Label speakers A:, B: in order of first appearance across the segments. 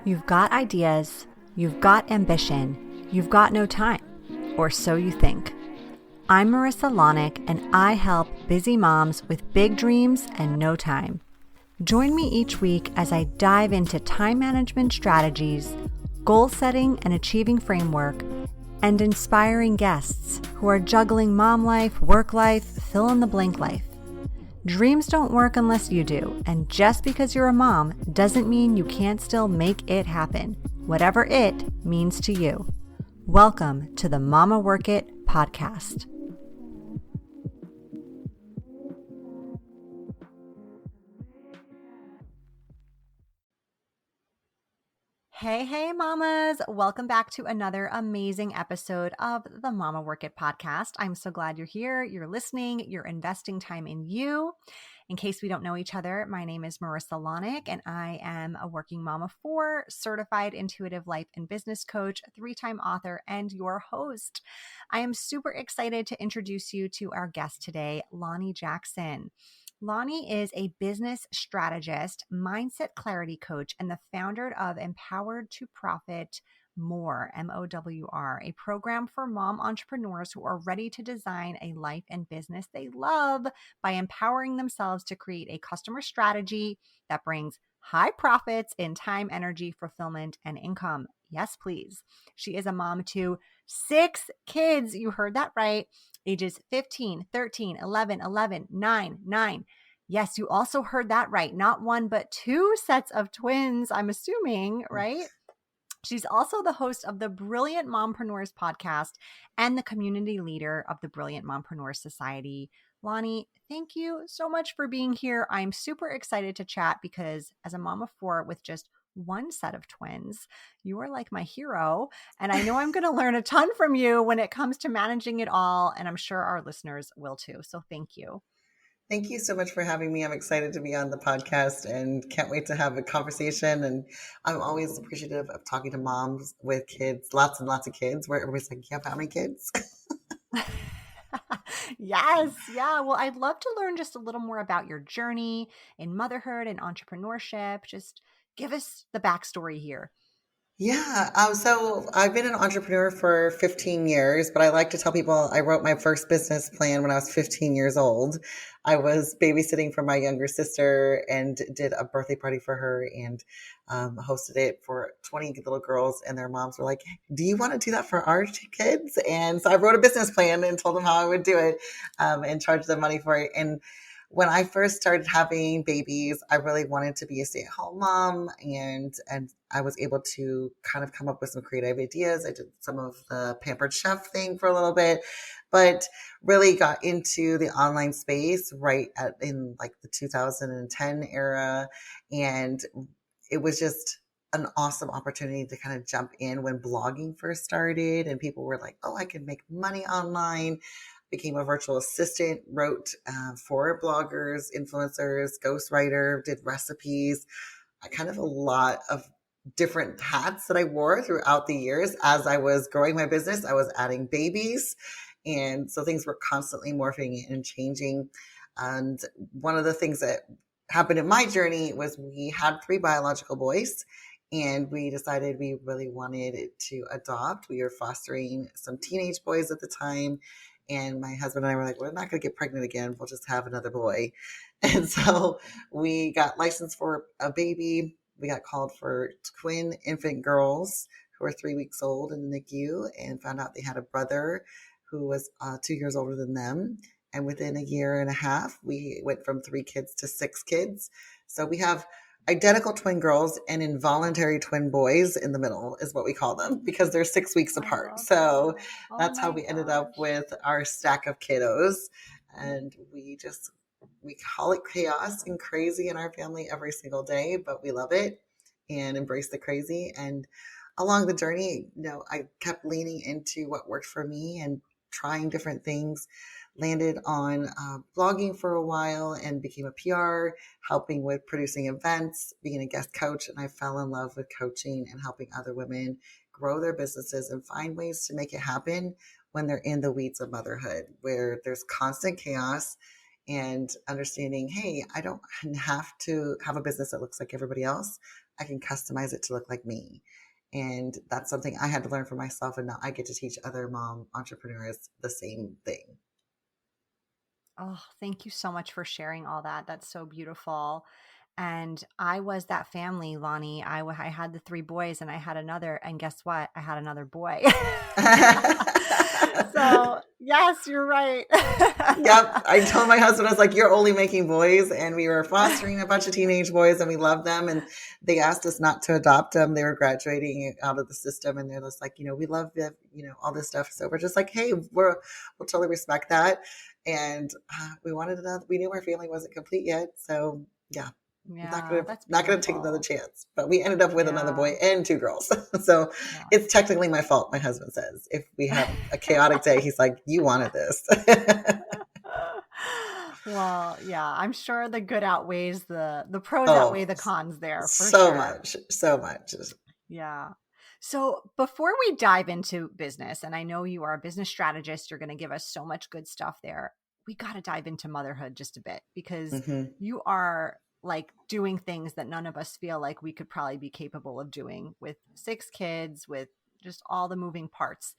A: You've got ideas, you've got ambition, you've got no time, or so you think. I'm Marissa Lonick, and I help busy moms with big dreams and no time. Join me each week as I dive into time management strategies, goal setting and achieving framework, and inspiring guests who are juggling mom life, work life, fill in the blank life. Dreams don't work unless you do, and just because you're a mom doesn't mean you can't still make it happen, whatever it means to you. Welcome to the Mama Work It podcast. Hey, mamas. Welcome back to another amazing episode of the Mama Work It podcast. I'm so glad you're here. You're listening. You're investing time in you. In case we don't know each other, my name is Marissa Lonick, and I am a working mom of four, certified intuitive life and business coach, three-time author, and your host. I am super excited to introduce you to our guest today, Lani Jackson. Lani is a business strategist, mindset clarity coach, and the founder of Empowered to Profit M.O.R.E, M-O-W-R, a program for mom entrepreneurs who are ready to design a life and business they love by empowering themselves to create a customer strategy that brings high profits in time, energy, fulfillment, and income. Yes, please. She is a mom to 6 kids. You heard that right. Ages 15, 13, 11, 9. Yes, you also heard that right. Not one, but 2 sets of twins, I'm assuming, right? She's also the host of the Brilliant Mompreneurs podcast and the community leader of the Brilliant Mompreneurs Society. Lani, thank you so much for being here. I'm super excited to chat because as a mom of 4 with just 1 set of twins, you are like my hero. And I know I'm going to learn a ton from you when it comes to managing it all. And I'm sure our listeners will too. So thank you.
B: Thank you so much for having me. I'm excited to be on the podcast and can't wait to have a conversation. And I'm always appreciative of talking to moms with kids, lots and lots of kids, where everybody's like, you have how many kids?
A: Yes. Yeah. Well, I'd love to learn just a little more about your journey in motherhood and entrepreneurship. Just give us the backstory here.
B: Yeah. So I've been an entrepreneur for 15 years, but I like to tell people I wrote my first business plan when I was 15 years old. I was babysitting for my younger sister and did a birthday party for her and hosted it for 20 little girls. And their moms were like, do you want to do that for our 2 kids? And so I wrote a business plan and told them how I would do it and charge them money for it. And when I first started having babies, I really wanted to be a stay-at-home mom, and I was able to kind of come up with some creative ideas. I did some of the Pampered Chef thing for a little bit, but really got into the online space in like the 2010 era, and it was just an awesome opportunity to kind of jump in when blogging first started, and people were like, "Oh, I can make money online." Became a virtual assistant, wrote for bloggers, influencers, ghostwriter, did recipes. I kind of a lot of different hats that I wore throughout the years. As I was growing my business, I was adding babies. And so things were constantly morphing and changing. And one of the things that happened in my journey was we had 3 biological boys. And we decided we really wanted to adopt. We were fostering some teenage boys at the time. And my husband and I were like, we're not going to get pregnant again. We'll just have another boy. And so we got licensed for a baby. We got called for twin infant girls who were 3 weeks old in the NICU and found out they had a brother who was 2 years older than them. And within a year and a half, we went from 3 kids to 6 kids. So we have identical twin girls and involuntary twin boys in the middle is what we call them because they're 6 weeks apart. So that's how we ended up with our stack of kiddos. And we call it chaos and crazy in our family every single day, but we love it and embrace the crazy. And along the journey, I kept leaning into what worked for me and trying different things. Landed on blogging for a while and became a PR, helping with producing events, being a guest coach. And I fell in love with coaching and helping other women grow their businesses and find ways to make it happen when they're in the weeds of motherhood, where there's constant chaos and understanding, hey, I don't have to have a business that looks like everybody else. I can customize it to look like me. And that's something I had to learn for myself. And now I get to teach other mom entrepreneurs the same thing.
A: Oh, thank you so much for sharing all that. That's so beautiful. And I was that family, Lonnie. I had the three boys and I had another. And guess what? I had another boy. So, yes, you're right.
B: Yep. I told my husband, I was like, you're only making boys. And we were fostering a bunch of teenage boys and we loved them. And they asked us not to adopt them. They were graduating out of the system. And they're just like, we love the, all this stuff. So we're just like, hey, we'll totally respect that. And we wanted another, we knew our family wasn't complete yet. So yeah,
A: Yeah, that's
B: not gonna take another
A: beautiful.
B: chance. But we ended up with another
A: Yeah.
B: boy and two girls. So
A: Yeah.
B: it's technically my fault, my husband says. If we have a chaotic day, he's like, you wanted this.
A: Well, yeah, I'm sure the good outweighs the pros outweigh
B: Oh,
A: the cons there for
B: so
A: sure.
B: much, so much.
A: Yeah. So before we dive into business, and I know you are a business strategist, you're going to give us so much good stuff there. We got to dive into motherhood just a bit because
B: Hmm.
A: you are like doing things that none of us feel like we could probably be capable of doing with six kids, with just all the moving parts.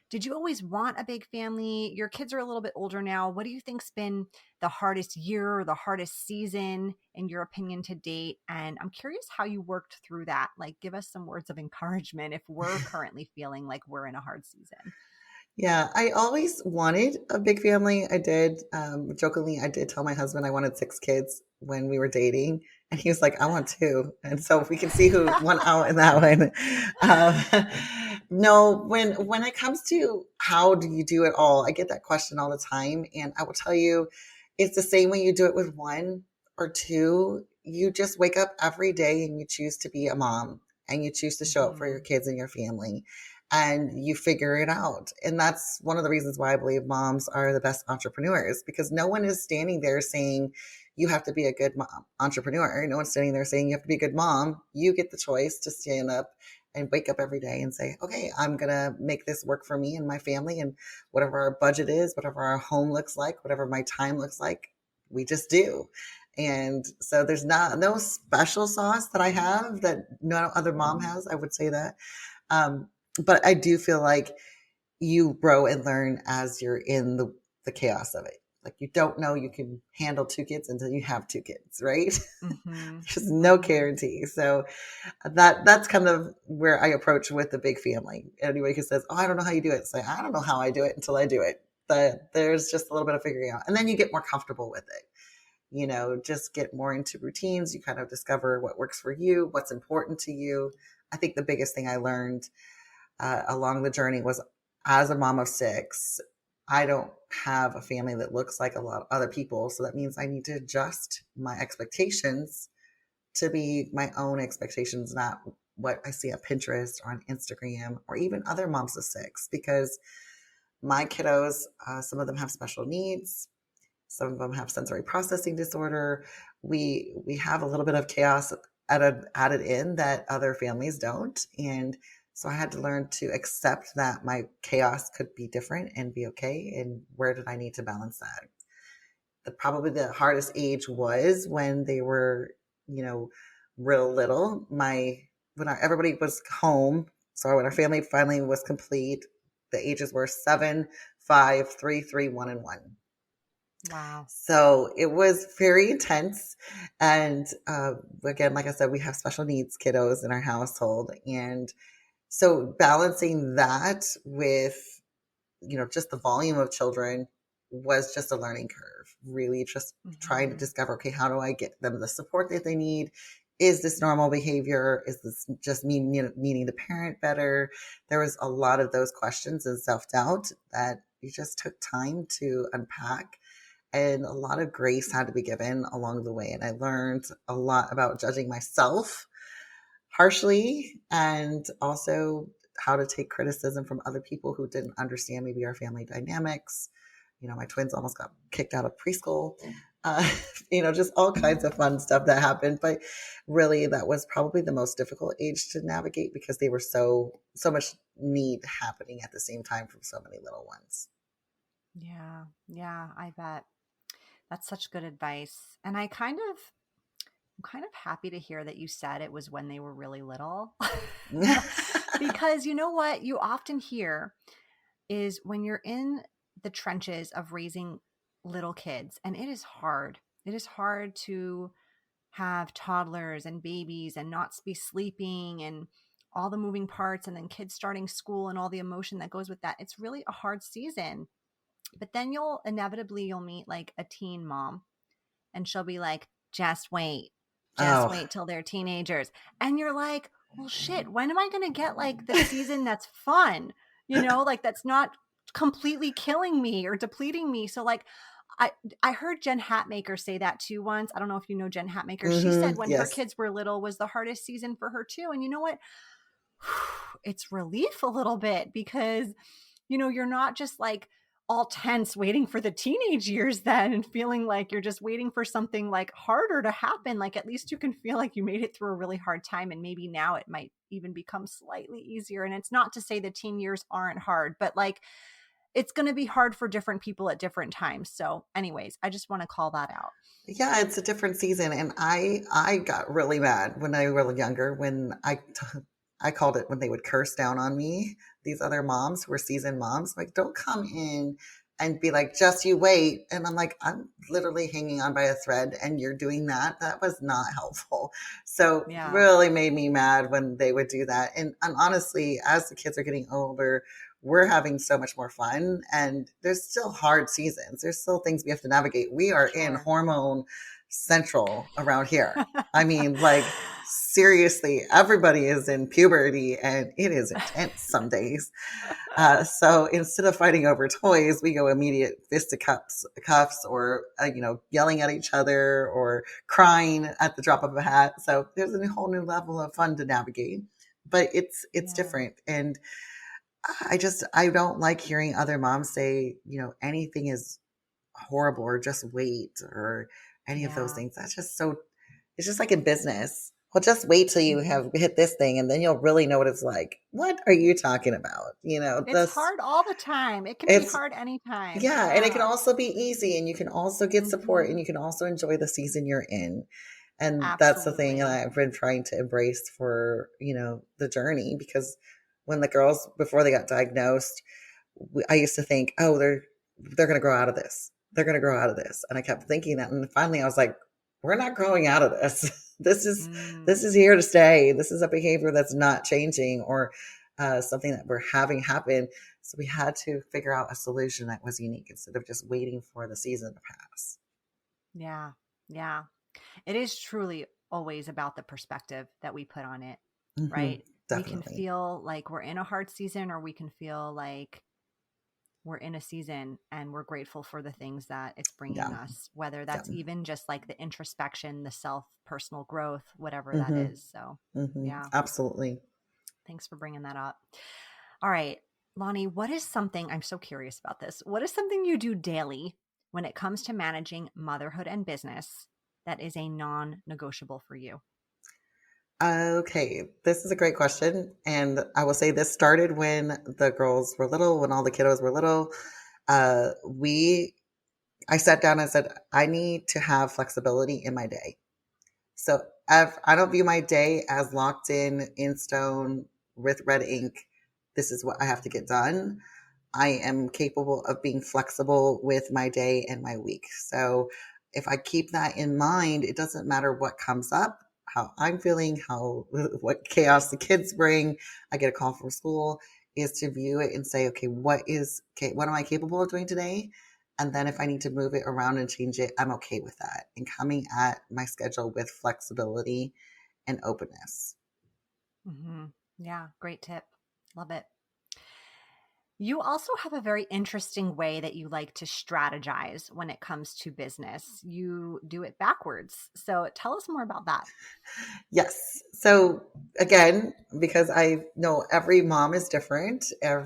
A: Did you always want a big family? Your kids are a little bit older now. What do you think's been the hardest year or the hardest season in your opinion to date? And I'm curious how you worked through that. Like give us some words of encouragement if we're currently feeling like we're in a hard season.
B: Yeah, I always wanted a big family. I did. Jokingly, I did tell my husband I wanted six kids when we were dating, and he was like, "I want two." And so we can see who won out in that one. No, when it comes to how do you do it all, I get that question all the time, and I will tell you, it's the same when you do it with one or two. You just wake up every day and you choose to be a mom, and you choose to show up for your
A: Mhm.
B: kids and your family and you figure it out. And that's one of the reasons why I believe moms are the best entrepreneurs because no one is standing there saying you have to be a good mom, entrepreneur. No one's standing there saying you have to be a good mom. You get the choice to stand up and wake up every day and say, okay, I'm going to make this work for me and my family and whatever our budget is, whatever our home looks like, whatever my time looks like, we just do. And so there's no special sauce that I have that no other mom has. I would say that. Um, but I do feel like you grow and learn as you're in the chaos of it. Like you don't know you can handle two kids until you have two kids, right?
A: Mhm.
B: There's no
A: Mhm.
B: guarantee. So that's kind of where I approach with the big family. Anybody who says, "Oh, I don't know how you do it," say, "I don't know how I do it until I do it." But there's just a little bit of figuring out, and then you get more comfortable with it. Just get more into routines. You kind of discover what works for you, what's important to you. I think the biggest thing I learned along the journey was as a mom of six, I don't have a family that looks like a lot of other people. So that means I need to adjust my expectations to be my own expectations, not what I see on Pinterest or on Instagram or even other moms of six, because my kiddos, some of them have special needs. Some of them have sensory processing disorder. We have a little bit of chaos added in that other families don't. And so I had to learn to accept that my chaos could be different and be okay. And where did I need to balance that? Probably the hardest age was when they were, you know, real little. Everybody was home. So when our family finally was complete, the ages were 7, 5, 3, 3, 1, and 1.
A: Wow.
B: So it was very intense. And again, like I said, we have special needs kiddos in our household. And so balancing that with, just the volume of children was just a learning curve, really just trying to
A: Mhm.
B: discover, okay, how do I get them the support that they need? Is this normal behavior? Is this just me needing to parent better? There was a lot of those questions and self-doubt that it just took time to unpack and a lot of grace had to be given along the way. And I learned a lot about judging myself harshly and also how to take criticism from other people who didn't understand maybe our family dynamics. My twins almost got kicked out of preschool. Uh, just all kinds of fun stuff that happened. But really, that was probably the most difficult age to navigate because they were so much need happening at the same time from so many little ones.
A: Yeah. Yeah, I bet. That's such good advice. And I kind of I'm kind of happy to hear that you said it was when they were really little. Because you know what you often hear is when you're in the trenches of raising little kids, and it is hard. It is hard to have toddlers and babies and not be sleeping and all the moving parts, and then kids starting school and all the emotion that goes with that. It's really a hard season. But then you'll meet like a teen mom, and she'll be like, just
B: Oh,
A: wait till they're teenagers. And you're like, well, shit, when am I going to get like the season that's fun? Like that's not completely killing me or depleting me. So like, I, I heard Jen Hatmaker say that too once. I don't know if you know Jen Hatmaker. She said when her
B: yes.
A: kids were little was the hardest season for her too. And you know what? It's relief a little bit because, you're not just like all tense waiting for the teenage years then and feeling like you're just waiting for something like harder to happen. Like at least you can feel like you made it through a really hard time, and maybe now it might even become slightly easier. And it's not to say the teen years aren't hard, but like it's going to be hard for different people at different times. So anyways, I just want to call that out.
B: Yeah, it's a different season, and I got really mad when I was younger when I called it when they would curse down on me. These other moms who were seasoned moms, like, don't come in and be like, just you wait. And I'm like, I'm literally hanging on by a thread, and you're doing that. That was not helpful. So
A: Yeah.
B: really made me mad when they would do that. And honestly, as the kids are getting older, we're having so much more fun, and there's still hard seasons. There's still things we have to navigate. We are in
A: Sure.
B: hormone central around here. I mean, like, seriously, everybody is in puberty, and it is intense some days. So instead of fighting over toys, we go immediate fisticuffs, or yelling at each other or crying at the drop of a hat. So there's a whole new level of fun to navigate, but it's
A: Yeah.
B: different. And I don't like hearing other moms say, anything is horrible, or just wait, or any of those
A: Yeah.
B: things. That's just so, it's just like in business. Well, just wait till you
A: Mhm.
B: have hit this thing, and then you'll really know what it's like. What are you talking about?
A: It's
B: This,
A: hard all the time. It can be
B: it's,
A: hard anytime.
B: yeah. And it can
A: Yeah.
B: also be easy, and you can also get support, and
A: Mhm.
B: you can also enjoy the season you're in. And that's the thing that
A: Absolutely.
B: I've been trying to embrace for, the journey, because when the girls, before they got diagnosed, I used to think, oh, they're going to grow out of this. They're going to grow out of this. And I kept thinking that. And finally I was like, we're not growing out of this. This
A: Mm.
B: is here to stay. This is a behavior that's not changing, or something that we're having happen. So we had to figure out a solution that was unique instead of just waiting for the season to pass.
A: Yeah. Yeah. It is truly always about the perspective that we put on it,
B: Hmm.
A: right? We can
B: Definitely.
A: feel like we're in a hard season, or we can feel like we're in a season and we're grateful for the things that it's bringing
B: Yeah.
A: us, whether
B: Yeah.
A: that's even just like the introspection, the self personal growth, whatever that
B: Hmm.
A: is. So,
B: Hmm.
A: yeah,
B: Absolutely.
A: thanks for bringing that up. All right, Lonnie, what is something I'm so curious about this? What is something you do daily when it comes to managing motherhood and business that is a non negotiable for you?
B: Okay, this is a great question. And I will say this started when the girls were little, when all the kiddos were little. Uh, we, I sat down and said, I need to have flexibility in my day. So I don't view my day as locked in stone with red ink. This is what I have to get done. I am capable of being flexible with my day and my week. So if I keep that in mind, it doesn't matter what comes up, how I'm feeling, how what chaos the kids bring. I get a call from school, is to view it and say, okay, what am I capable of doing today? And then if I need to move it around and change it, I'm okay with that. And coming at my schedule with flexibility and openness.
A: Mm-hmm. Yeah, great tip. Love it. You also have a very interesting way that you like to strategize when it comes to business. You do it backwards. So tell us more about that.
B: Yes. So again, because I know every mom is different, how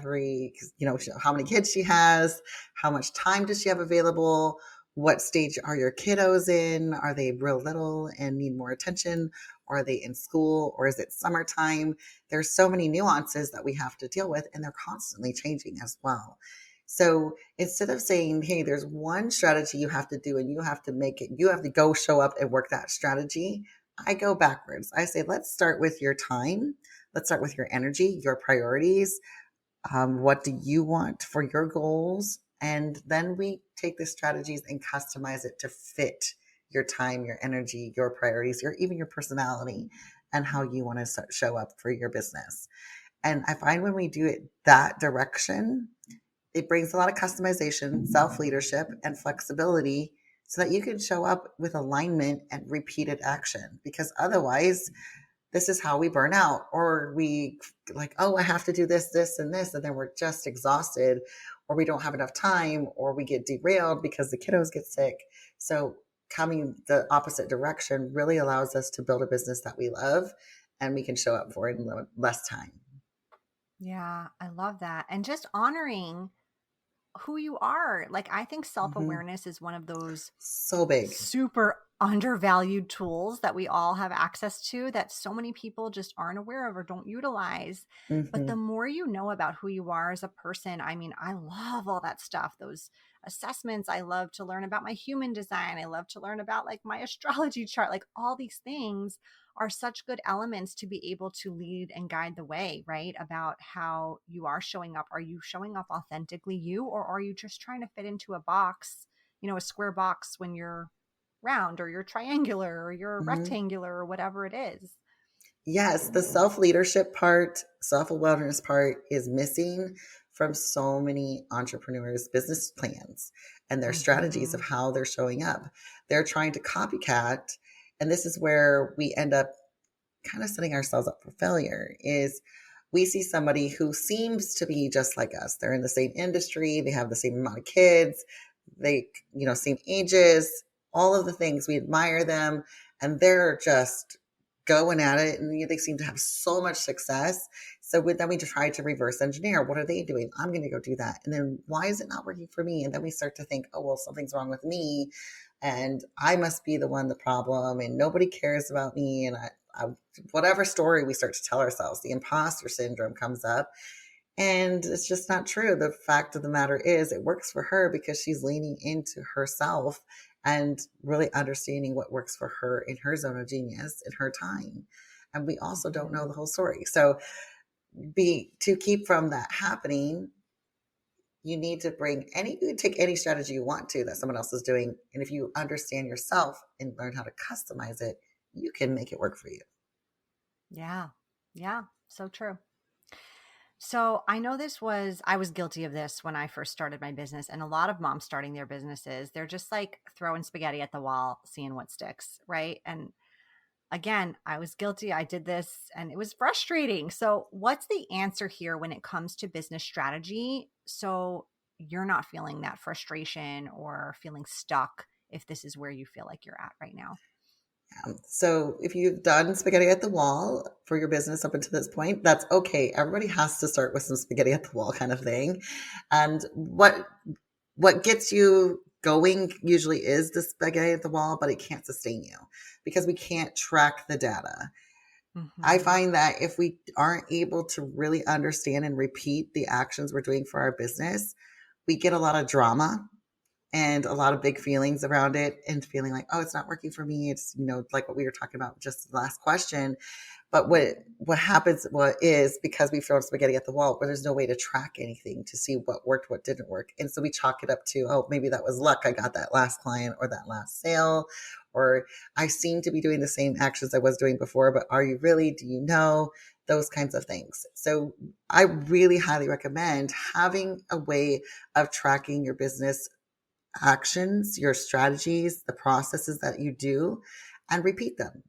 B: many kids she has, how much time does she have available, what stage are your kiddos in? Are they real little and need more attention? Or are they in school? Or is it summertime? There's so many nuances that we have to deal with, and they're constantly changing as well. So instead of saying, hey, there's one strategy you have to do and you have to make it, you have to go show up and work that strategy, I go backwards. I say, let's start with your time. Let's start with your energy, your priorities. What do you want for your goals? And then we take the strategies and customize it to fit your time, your energy, your priorities, or even your personality and how you want to show up for your business. And I find when we do it that direction, it brings a lot of customization, self leadership, and flexibility so that you can show up with alignment and repeated action. Because otherwise, this is how we burn out, or we like, oh, I have to do this, this, and this. And then we're just exhausted, or we don't have enough time, or we get derailed because the kiddos get sick. So, coming the opposite direction really allows us to build a business that we love and we can show up for it in less time.
A: Yeah, I love that. And just honoring who you are. Like, I think
B: Mm-hmm.
A: self-awareness is one of those
B: So big.
A: super undervalued tools that we all have access to that so many people just aren't aware of or don't utilize. But
B: Mm-hmm.
A: the more you know about who you are as a person, I mean, I love all that stuff, those assessments. I love to learn about my human design. I love to learn about like my astrology chart, like all these things are such good elements to be able to lead and guide the way, right? About how you are showing up. Are you showing up authentically you, or are you just trying to fit into a box, a square box when you're round or you're triangular or you're
B: Mm-hmm.
A: rectangular or whatever it is?
B: Yes, the self leadership part, self awareness part is missing from so many entrepreneurs' business plans and their strategies of
A: Mm-hmm.
B: how they're showing up. They're trying to copycat. And this is where we end up kind of setting ourselves up for failure is we see somebody who seems to be just like us. They're in the same industry, they have the same amount of kids, they, same ages, all of the things. We admire them and they're just going at it and they seem to have so much success. So then we try to reverse engineer. What are they doing? I'm going to go do that. And then why is it not working for me? And then we start to think, oh, well, something's wrong with me and I must be the one, the problem, and nobody cares about me. And I whatever story we start to tell ourselves, the imposter syndrome comes up. And it's just not true. The fact of the matter is, it works for her because she's leaning into herself and really understanding what works for her in her zone of genius in her time. And we also don't know
A: Mm-hmm.
B: the whole story. So, to keep from that happening, you need to take any strategy you want to that someone else is doing. And if you understand yourself and learn how to customize it, you can make it work for you.
A: Yeah. Yeah. So true. So I know I was guilty of this when I first started my business. And a lot of moms starting their businesses, they're just like throwing spaghetti at the wall, seeing what sticks. Right. And again, I was guilty. I did this and it was frustrating. So, what's the answer here when it comes to business strategy? So, you're not feeling that frustration or feeling stuck if this is where you feel like you're at right now.
B: So if you've done spaghetti at the wall for your business up until this point, that's okay. Everybody has to start with some spaghetti at the wall kind of thing. And what gets you going usually is the spaghetti at the wall, but it can't sustain you because we can't track the data. I
A: Hmm.
B: find that if we aren't able to really understand and repeat the actions we're doing for our business, we get a lot of drama and a lot of big feelings around it and feeling like, oh, it's not working for me. It's, like what we were talking about just the last question. But what happens, what is because we throw spaghetti at the wall, where there's no way to track anything to see what worked, what didn't work. And so we chalk it up to, oh, maybe that was luck. I got that last client or that last sale, or I seem to be doing the same actions I was doing before, but are you really? Do you know? Those kinds of things. So I really highly recommend having a way of tracking your business actions, your strategies, the processes that you do, and repeat them.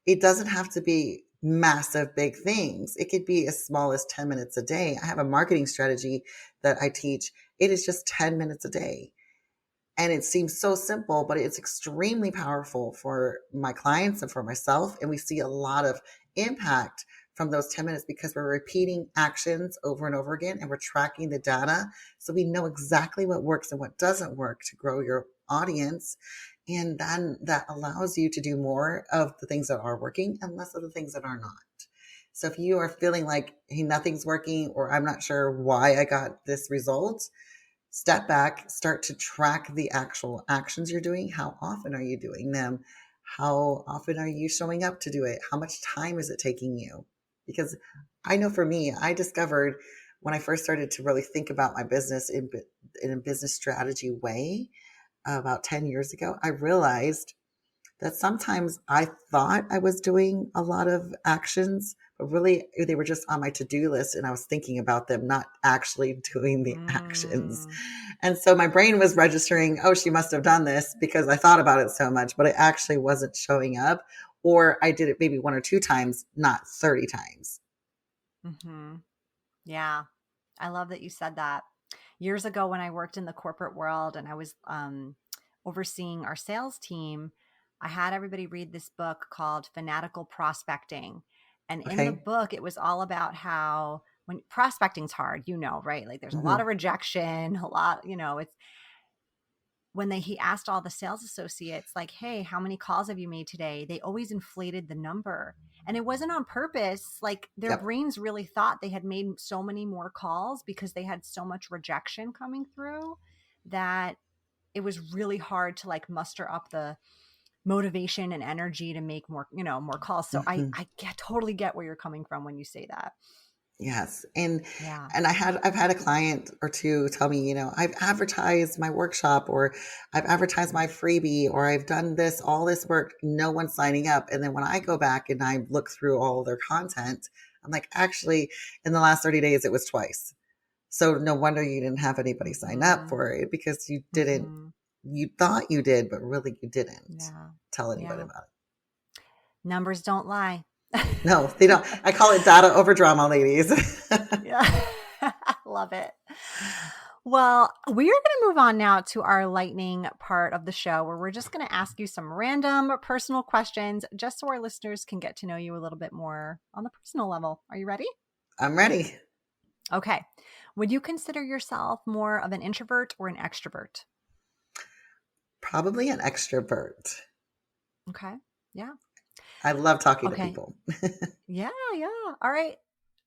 B: It doesn't have to be massive, big things. It could be as small as 10 minutes a day. I have a marketing strategy that I teach. It is just 10 minutes a day. And it seems so simple, but it's extremely powerful for my clients and for myself. And we see a lot of impact from those 10 minutes because we're repeating actions over and over again and we're tracking the data. So we know exactly what works and what doesn't work to grow your audience. And then that allows you to do more of the things that are working and less of the things that are not. So if you are feeling like, hey, nothing's working, or I'm not sure why I got this result, step back, start to track the actual actions you're doing. How often are you doing them? How often are you showing up to do it? How much time is it taking you? Because I know for me, I discovered when I first started to really think about my business in a business strategy way about 10 years ago, I realized that sometimes I thought I was doing a lot of actions, but really they were just on my to-do list and I was thinking about them, not actually doing the actions.
A: Mm,
B: And so my brain was registering, oh, she must have done this because I thought about it so much, but it actually wasn't showing up. Or I did it maybe one or two times, not 30 times.
A: mm-hmm. Yeah. I love that you said that. Years ago, when I worked in the corporate world and I was overseeing our sales team, I had everybody read this book called Fanatical Prospecting. And in the
B: Okay.
A: book, it was all about how when prospecting's hard, right? Like there's a lot
B: Hmm.
A: of rejection, a lot, it's when he asked all the sales associates, like, hey, how many calls have you made today? They always inflated the number. And it wasn't on purpose. Like their
B: Yep.
A: brains really thought they had made so many more calls because they had so much rejection coming through that it was really hard to like muster up the motivation and energy to make more calls. So I
B: Hmm.
A: I totally get where you're coming from when you say that.
B: Yes. And
A: Yeah.
B: I've had a client or two tell me, I've advertised my workshop or I've advertised my freebie or I've done this, all this work, no one's signing up. And then when I go back and I look through all their content, I'm like, actually, in the last 30 days, it was twice. So no wonder you didn't have anybody sign up
A: Mm-hmm.
B: for it because
A: Mm-hmm.
B: you thought you did, but really you didn't
A: Yeah.
B: tell anybody
A: Yeah.
B: about it.
A: Numbers don't lie.
B: No, they don't. I call it data over drama, ladies.
A: Yeah. Love it. Well, we are going to move on now to our lightning part of the show where we're just going to ask you some random personal questions just so our listeners can get to know you a little bit more on the personal level. Are you ready?
B: I'm ready.
A: Okay. Would you consider yourself more of an introvert or an extrovert?
B: Probably an extrovert.
A: Okay. Yeah.
B: I love talking to
A: Okay.
B: people.
A: Yeah. Yeah. All right.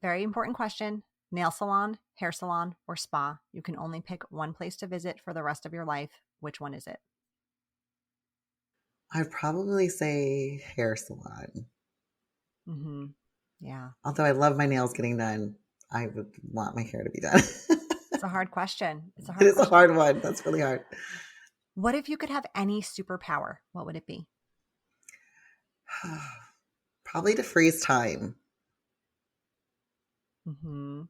A: Very important question. Nail salon, hair salon, or spa. You can only pick one place to visit for the rest of your life. Which one is it?
B: I'd probably say hair salon.
A: Mm-hmm. Yeah.
B: Although I love my nails getting done, I would want my hair to be done.
A: It's a hard question. It's a
B: It
A: hard
B: is a
A: question.
B: hard one. That's really hard.
A: What if you could have any superpower? What would it be?
B: Probably to freeze time.
A: Mm-hmm.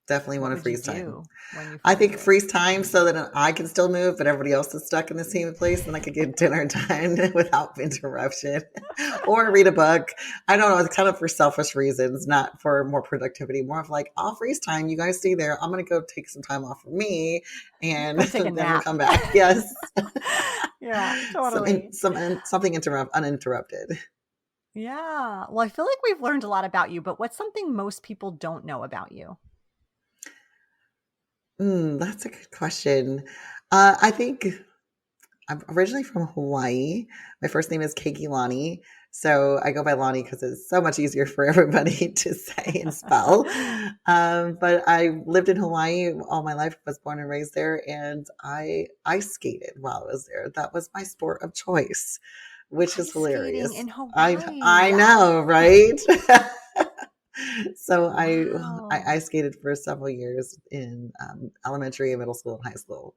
B: Definitely
A: What
B: want to
A: would you
B: freeze time.
A: do when you
B: I
A: freeze
B: think
A: it?
B: freeze time so that I can still move, but everybody else is stuck in the same place and I could get dinner done without interruption or read a book. I don't know. It's kind of for selfish reasons, not for more productivity, more of like, I'll freeze time. You guys stay there. I'm going to go take some time off for me and
A: Go take a
B: then we'll
A: nap.
B: come back. Yes.
A: Yeah, totally.
B: Something uninterrupted.
A: Yeah. Well, I feel like we've learned a lot about you, but what's something most people don't know about you?
B: That's a good question. I think I'm originally from Hawaii. My first name is Keiki Lani. So I go by Lani because it's so much easier for everybody to say and spell. But I lived in Hawaii all my life, was born and raised there, and I ice skated while I was there. That was my sport of choice, which is
A: Ice skating
B: hilarious.
A: in Hawaii.
B: I
A: Yes.
B: know, right? So I
A: Wow.
B: ice skated for several years in elementary, middle school, and high school.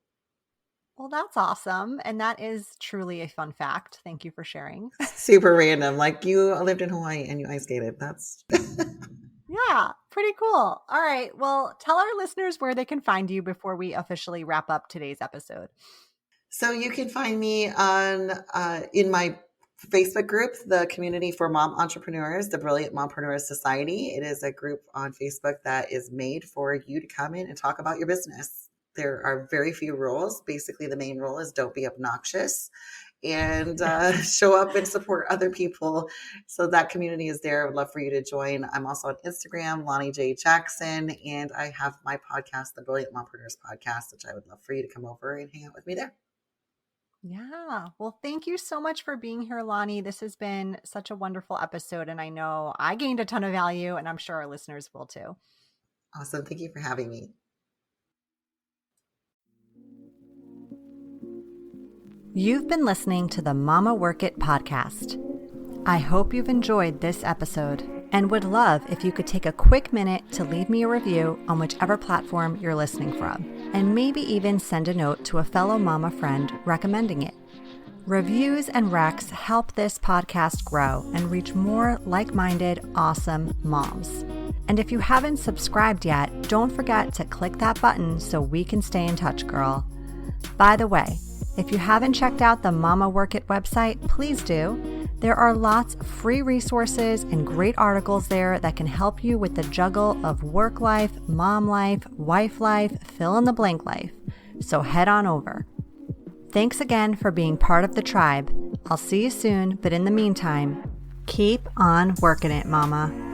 A: Well, that's awesome. And that is truly a fun fact. Thank you for sharing.
B: Super random. Like you lived in Hawaii and you ice skated. That's
A: Yeah, pretty cool. All right. Well, tell our listeners where they can find you before we officially wrap up today's episode.
B: so you can find me on in my Facebook group, the Community for Mom Entrepreneurs, the Brilliant Mompreneurs Society. It is a group on Facebook that is made for you to come in and talk about your business. There are very few rules. Basically, the main rule is don't be obnoxious and
A: Yes.
B: show up and support other people. So that community is there. I would love for you to join. I'm also on Instagram, Lani J. Jackson, and I have my podcast, the Brilliant Mompreneurs Podcast, which I would love for you to come over and hang out with me there.
A: Yeah. Well, thank you so much for being here, Lani. This has been such a wonderful episode. And I know I gained a ton of value, and I'm sure our listeners will too.
B: Awesome. Thank you for having me.
A: You've been listening to the Mama Work It podcast. I hope you've enjoyed this episode and would love if you could take a quick minute to leave me a review on whichever platform you're listening from, and maybe even send a note to a fellow mama friend recommending it. Reviews and recs help this podcast grow and reach more like-minded, awesome moms. And if you haven't subscribed yet, don't forget to click that button so we can stay in touch, girl. By the way, if you haven't checked out the Mama Work It website, please do. There are lots of free resources and great articles there that can help you with the juggle of work life, mom life, wife life, fill in the blank life. So head on over. Thanks again for being part of the tribe. I'll see you soon, but in the meantime, keep on working it, mama.